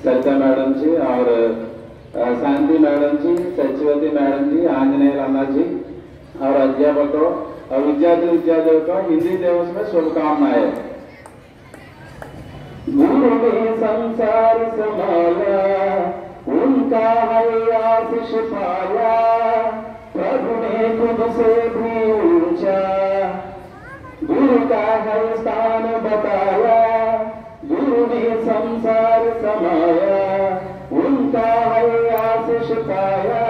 सरिता madam जी और शांति madam जी, सचिवती madam जी, आंजनेय अन्ना जी और अध्यापकों और विद्यार्थियों को हिंदी दिवस में शुभकामनाएं। गुरु ने संसार संभाला, उनका है आशीष पाया, प्रभु ने खुद से भी ऊंचा गुरु का है स्थान बताया। गुरु ने संसार समाया, उनका है आशीष पाया,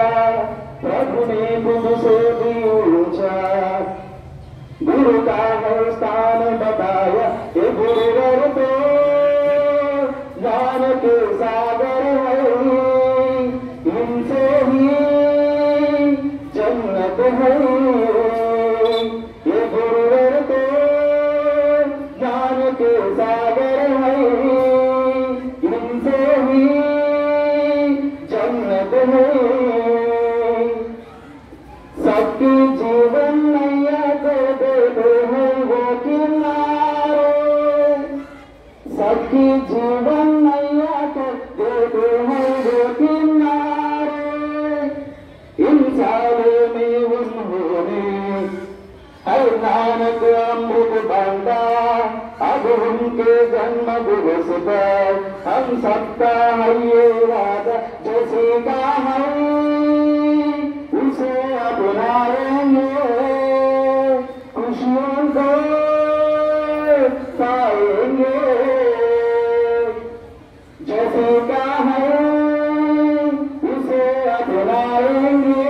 प्रभु ने खुद से भी ऊंचा गुरु का है स्थान बताया। ये गुरुवर तो ज्ञान के सागर है, इनसे ही जन्नत है। ये गुरुवर तो ज्ञान के सागर है, इनसे ही जन्नत है। सबके जीवन नैया को देते हैं वो किनारे, सबके जीवन नैया को देते हैं वो किनारे। इन सालों में उन्होंने है नानक अमृत बांटा, अब उनके जन्म दिवस पर हम सबका है ये वादा, जैसे का है उसे अपनाएंगे, खुशियों को पाएंगे। जैसे का है उसे अपनाएंगे,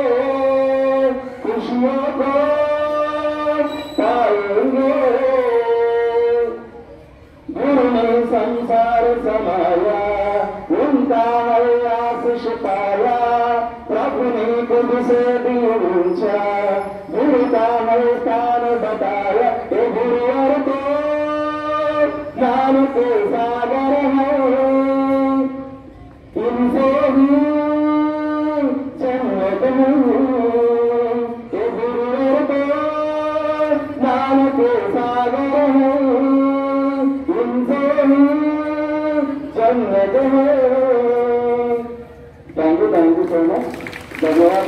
खुशियों को पाएंगे। गुरु ने संसार समाया, उनका है आशीष पाया, प्रभु ने खुद से भी ऊंचा गुरु का है स्थान बताया। ये गुरुवर तो ज्ञान के सागर है, इनसे ही जन्नत है। ये गुरुवर तो ज्ञान के सागर है, इनसे ही जन्नत है। Thank you so much. धन्यवाद।